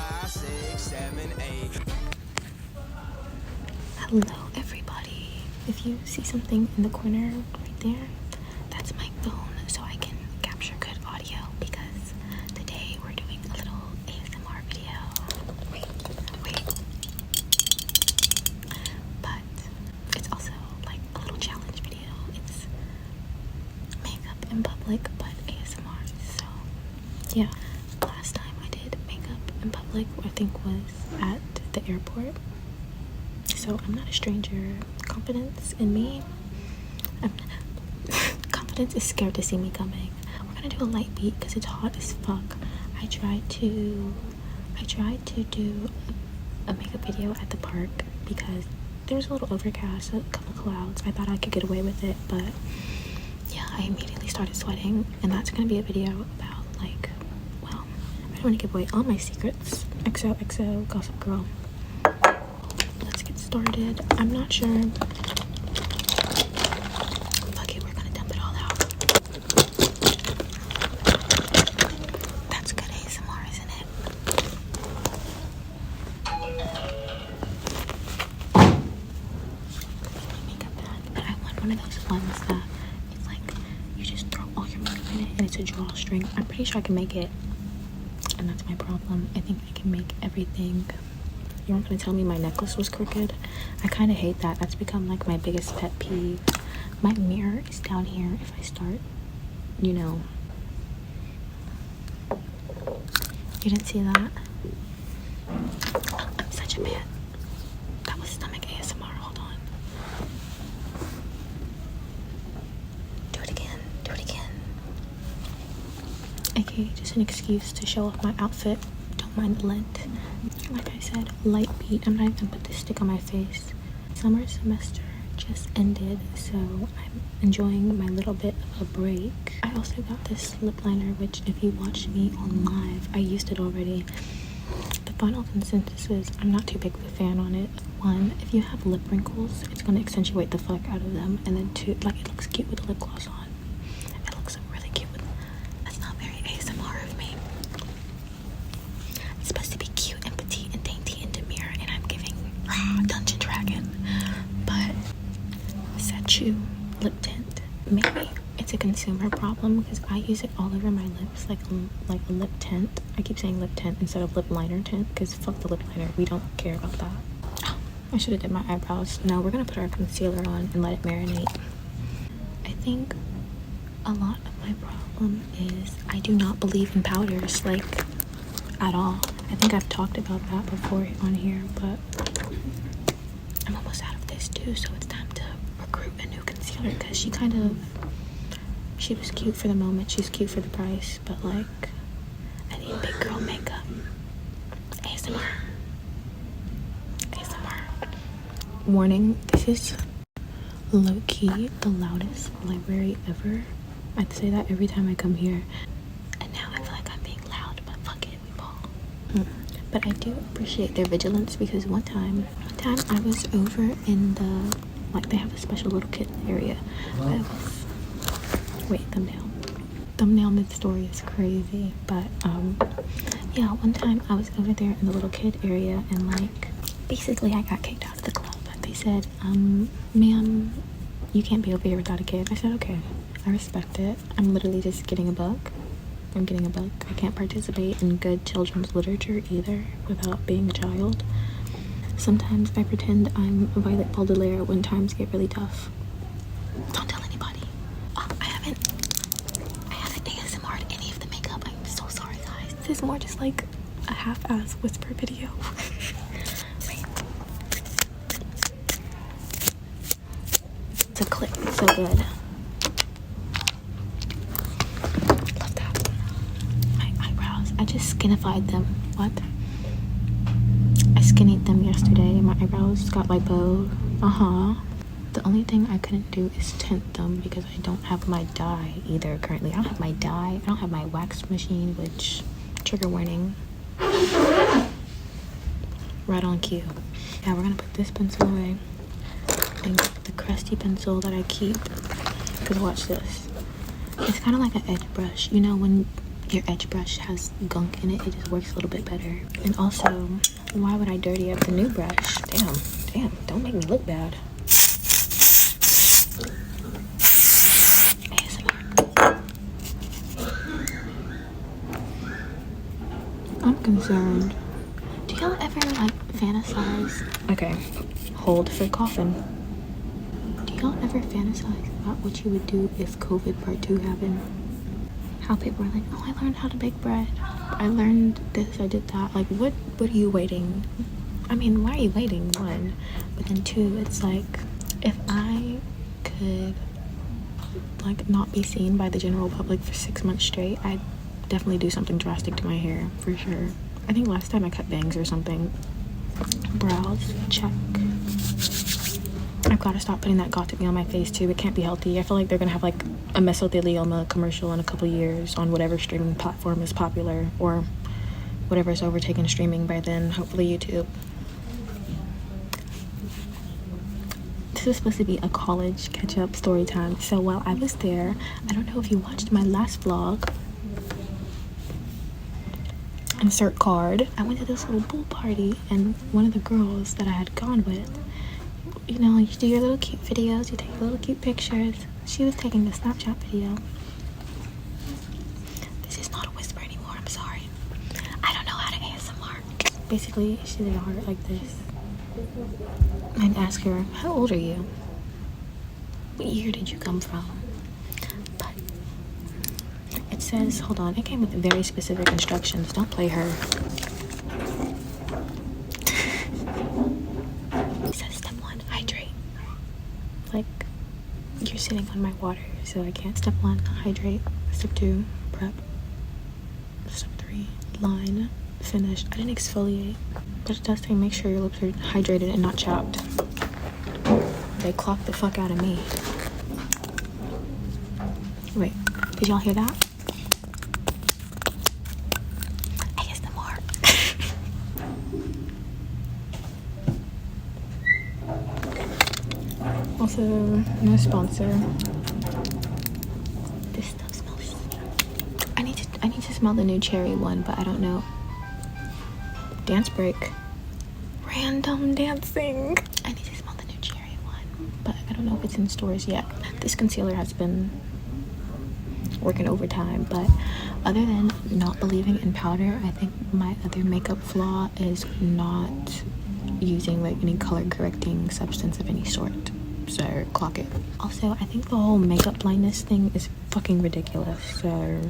5, 6, 7, 8. Hello everybody. If you see something in the corner right there, that's my phone so I can capture good audio because today we're doing a little ASMR video. Wait. But it's also like a little challenge video. It's makeup in public but ASMR. So yeah, last time I did makeup in public I think was at the airport. So I'm not a stranger. Confidence in me. Confidence is scared to see me coming. We're gonna do a light beat because it's hot as fuck. I tried to do a makeup video at the park because there was a little overcast, a couple clouds. I thought I could get away with it, but yeah, I immediately started sweating, and that's gonna be a video about like, well, I don't want to give away all my secrets. XOXO Gossip Girl. Started. I'm not sure. Fuck it, we're gonna dump it all out. That's good ASMR, isn't it? Makeup bag. But I want one of those ones that it's like you just throw all your makeup in it and it's a drawstring. I'm pretty sure I can make it, and that's my problem. I think I can make everything. You weren't gonna tell me my necklace was crooked. I kind of hate that. That's become like my biggest pet peeve. My mirror is down here. If I start, you know. You didn't see that? Oh, I'm such a man. That was stomach ASMR. Hold on. Do it again. Do it again. Okay, just an excuse to show off my outfit. Don't mind the lint. Like I said, light beat. I'm not even gonna put this stick on my face. Summer semester just ended, so I'm enjoying my little bit of a break. I also got this lip liner, which if you watched me on live, I used it already. The final consensus is I'm not too big of a fan on it. One, if you have lip wrinkles, it's gonna accentuate the fuck out of them, and then two, like it looks cute with the lip gloss on. It looks really cute with. That's not very ASMR of me. It's supposed to be cute and petite and dainty and demure, and I'm giving raw Dungeon Dragon. But Sachu lip tint, maybe it's a consumer problem because I use it all over my lips like a lip tint. I keep saying lip tint instead of lip liner tint because fuck the lip liner. We don't care about that. Oh, I should have did my eyebrows. No, we're gonna put our concealer on and let it marinate. I think a lot of my problem is I do not believe in powders, like, at all. I think I've talked about that before on here, but I'm almost out of this too, so it's time to recruit a new concealer because she was cute for the moment, she's cute for the price, but like, I need big girl makeup. ASMR. Warning, this is low-key the loudest library ever. I'd say that every time I come here, and now I feel like I'm being loud, but fuck it, we ball. But I do appreciate their vigilance because one time I was over in the, like, they have a special little kid area. Thumbnail mid-story is crazy, but yeah, one time I was over there in the little kid area and like basically I got kicked out of the club. They said, ma'am, you can't be over here without a kid. I said, okay, I respect it. I'm literally just getting a book. I can't participate in good children's literature either without being a child. Sometimes I pretend I'm Violet Baudelaire when times get really tough. Don't tell anybody. Oh, I haven't ASMR'd any of the makeup. I'm so sorry, guys. This is more just like a half-ass whisper video. Wait. It's a clip. It's so good. I just skinified them. What? I skinnied them yesterday. My eyebrows got like bowed. The only thing I couldn't do is tint them because I don't have my dye either currently. I don't have my dye. I don't have my wax machine, which, trigger warning. Right on cue. Yeah, we're gonna put this pencil away and the crusty pencil that I keep. Because watch this. It's kind of like an edge brush. You know when your edge brush has gunk in it, it just works a little bit better. And also, why would I dirty up the new brush? Damn, don't make me look bad. ASMR. I'm concerned. Do y'all ever like fantasize? Okay, hold for coughing. Do y'all ever fantasize about what you would do if COVID part 2 happened? How people are like, oh, I learned how to bake bread. I learned this, I did that. Like, what are you waiting? I mean, why are you waiting? One. But then two, it's like, if I could, like, not be seen by the general public for 6 months straight, I'd definitely do something drastic to my hair, for sure. I think last time I cut bangs or something. Brows, check. I've got to stop putting that got-to-be on my face too. It can't be healthy. I feel like they're gonna have like a mesothelioma commercial in a couple years on whatever streaming platform is popular, or whatever's overtaken streaming by then, hopefully YouTube. This is supposed to be a college catch-up story time. So while I was there, I don't know if you watched my last vlog, insert card, I went to this little pool party, and one of the girls that I had gone with, you know, you do your little cute videos, you take little cute pictures. She was taking the Snapchat video. This is not a whisper anymore, I'm sorry. I don't know how to ASMR. Basically, she did a heart like this. I'd ask her, how old are you? What year did you come from? But it says, hold on, it came with very specific instructions. Don't play her. It says step 1, hydrate. Like, you're sitting on my water, so I can't. Step 1, hydrate. Step 2, prep. Step 3, line. Finish. I didn't exfoliate, but it does say make sure your lips are hydrated and not chapped. They clocked the fuck out of me. Wait, did y'all hear that? ASMR. Also, no sponsor. This stuff smells. I need to smell the new cherry one, but I don't know. Dance break. Random dancing. I need to smell the new cherry one, but I don't know if it's in stores yet. This concealer has been working overtime, but other than not believing in powder, I think my other makeup flaw is not using like any color correcting substance of any sort. So clock it. Also, I think the whole makeup blindness thing is fucking ridiculous, so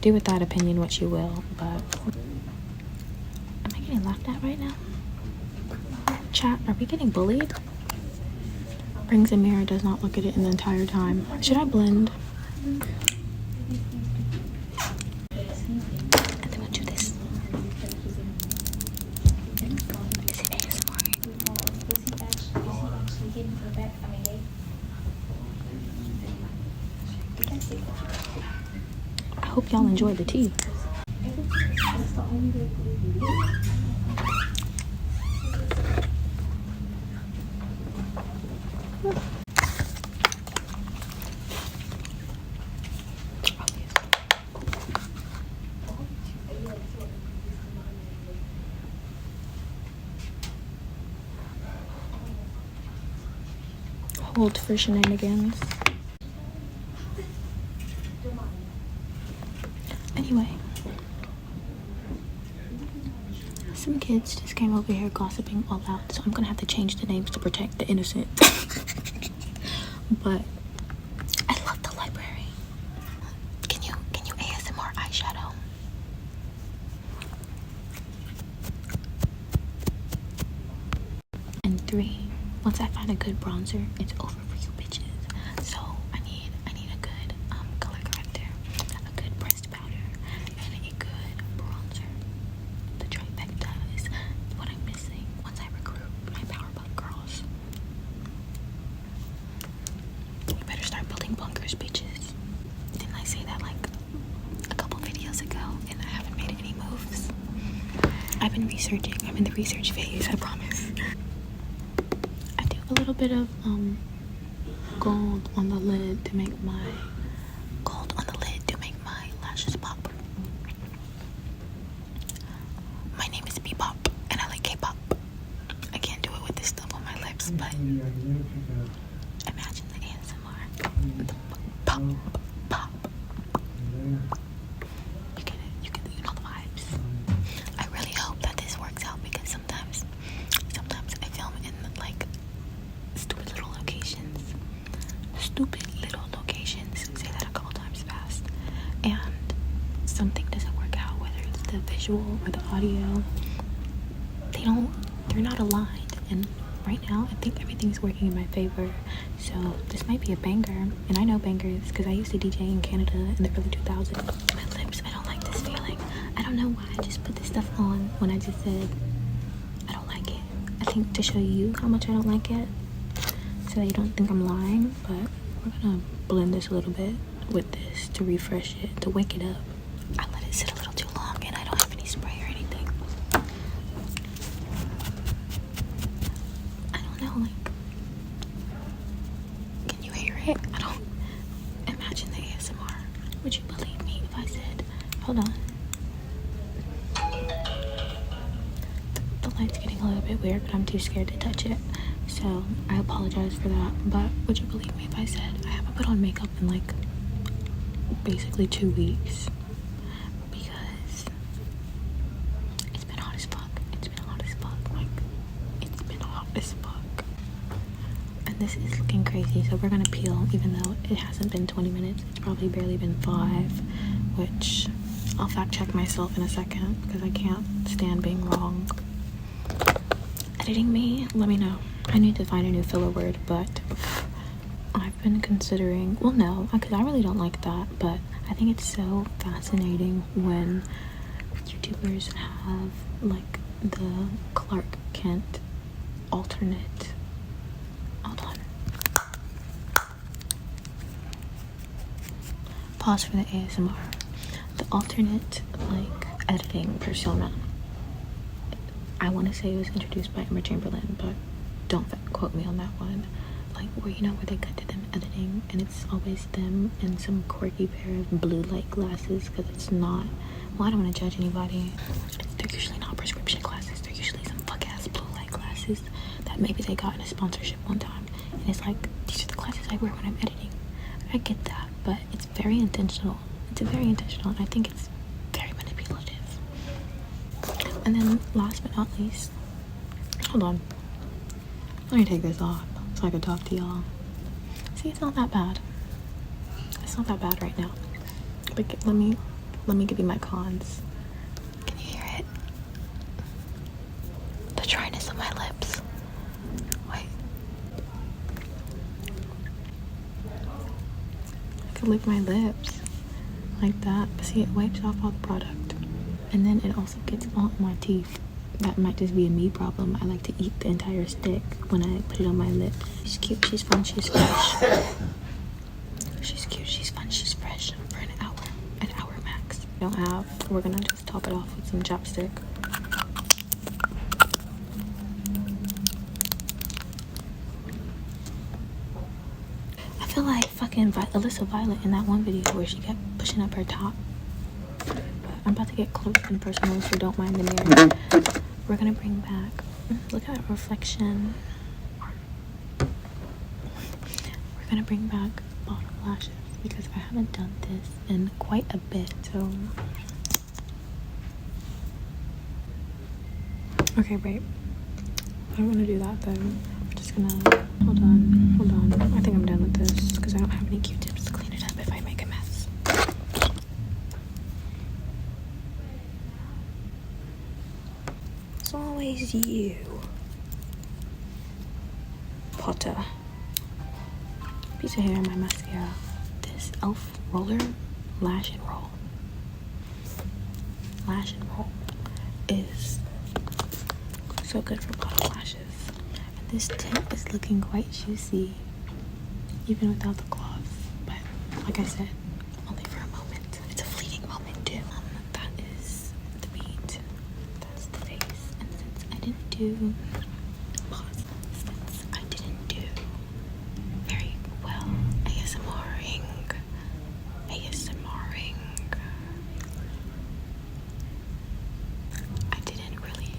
do with that opinion what you will, but am I getting laughed at right now? Chat, are we getting bullied? Brings a mirror, does not look at it in the entire time. Should I blend? And then we'll do this. Is it ASMR? I hope y'all enjoy the tea. Hold for shenanigans. Anyway, some kids just came over here gossiping all out, so I'm gonna have to change the names to protect the innocent. But I love the library. Can you ASMR eyeshadow? And 3, once I find a good bronzer, it's over for you bitches. So I need a good color corrector, a good pressed powder, and a good bronzer. The trifecta is what I'm missing once I recruit my Powerpuff Girls. You better start building bunkers, bitches. Didn't I say that like a couple videos ago, and I haven't made any moves? I've been researching. I'm in the research phase, I promise. A little bit of gold on the lid to make my lashes pop. Imagine the ASMR. The pop, pop. You get it. You know the vibes. I really hope that this works out because sometimes I film in like stupid little locations. Say that a couple times fast. And something doesn't work out, whether it's the visual or the audio. They're not aligned. And right now, I think everything's working in my favor. So this might be a banger. And I know bangers because I used to DJ in Canada in the early 2000s. My lips, I don't like this feeling. I don't know why I just put this stuff on when I just said I don't like it. I think to show you how much I don't like it, so that you don't think I'm lying. But we're gonna blend this a little bit with this to refresh it, to wake it up. I let it sit a little too long and I don't have any spray or anything. I don't know, like, can you hear it? I don't. Imagine the ASMR. Would you believe me if I said, hold on. The light's getting a little bit weird, but I'm too scared to touch it. So I apologize for that. But would you believe me if I said I haven't put on makeup in like basically 2 weeks? Because it's been hot as fuck. It's been hot as fuck. Like, it's been hot as fuck. And this is looking crazy. So we're gonna peel, even though it hasn't been 20 minutes. It's probably barely been 5, which I'll fact check myself in a second because I can't stand being wrong. Editing me, let me know. I need to find a new filler word, but I've been considering, well, no, because I really don't like that, but I think it's so fascinating when YouTubers have like the Clark Kent alternate. Hold on. Pause for the ASMR. The alternate like editing persona. I want to say it was introduced by Emma Chamberlain, but don't quote me on that one. Like, where they cut to them editing and it's always them in some quirky pair of blue light glasses, because it's not, well, I don't want to judge anybody. They're usually not prescription glasses. They're usually some fuck ass blue light glasses that maybe they got in a sponsorship one time, and it's like, these are the glasses I wear when I'm editing. I get that, but it's very intentional. It's very intentional, and I think it's very manipulative. And then last but not least, hold on, let me take this off so I can talk to y'all. See, it's not that bad. It's not that bad right now. But let me give you my cons. Can you hear it? The dryness of my lips. Wait. I could lick my lips like that. But see, it wipes off all the product. And then it also gets all in my teeth. That might just be a me problem. I like to eat the entire stick when I put it on my lips. She's cute, she's fun, she's fresh. She's cute, she's fun, she's fresh for an hour max. We're gonna just top it off with some chapstick. I feel like fucking Alyssa Violet in that one video where she kept pushing up her top. But I'm about to get close and personal, so don't mind the mirror. We're gonna bring back, look at that reflection. We're gonna bring back bottom lashes because I haven't done this in quite a bit, so. Okay, wait. I'm gonna do that then. I'm just gonna, hold on. I think I'm done with this because I don't have any Q-tips to clean it up if I make a mess. It's always you, Potter. Piece of hair in my mascara. This e.l.f. roller, lash and roll. Lash and roll is so good for bottom lashes. And this tip is looking quite juicy, even without the gloss. But like I said, only for a moment. It's a fleeting moment too. That is the beat. That's the face. And since I didn't do very well ASMRing, I didn't really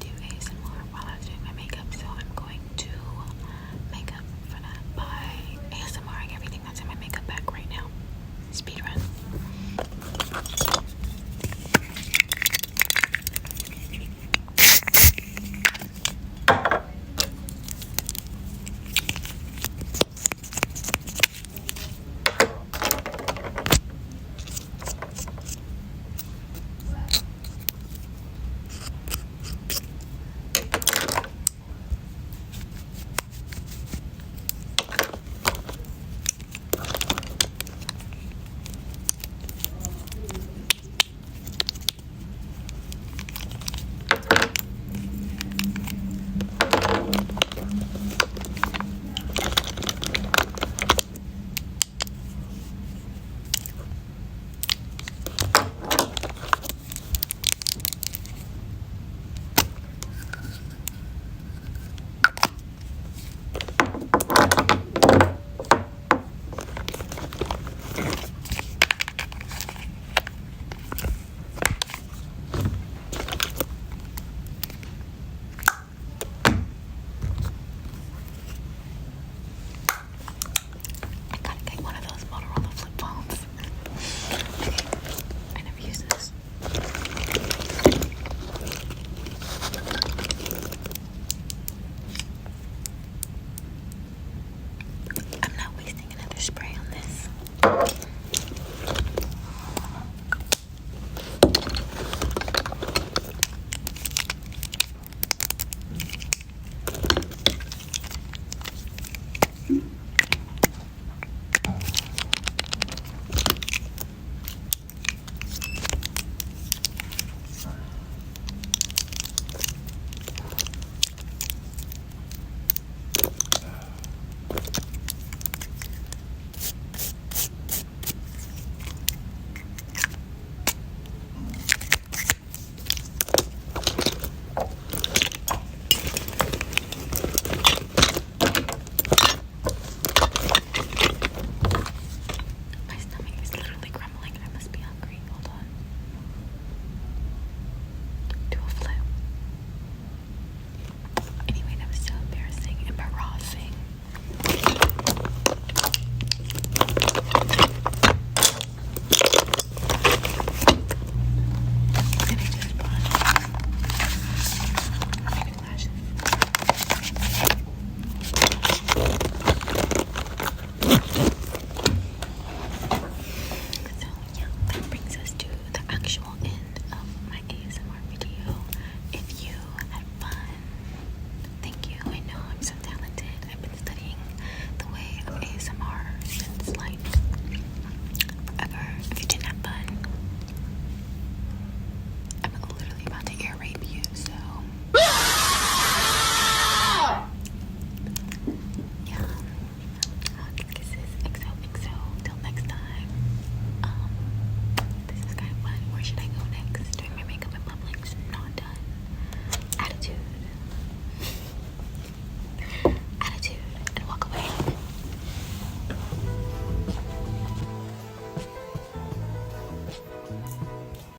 do ASMR while I was doing my makeup, so I'm going to My stomach is literally crumbling. I must be hungry. Hold on. Do a flip. Anyway, that was so embarrassing. Embarrassing. And I just bought my lashes. So yeah, that brings us to the actual end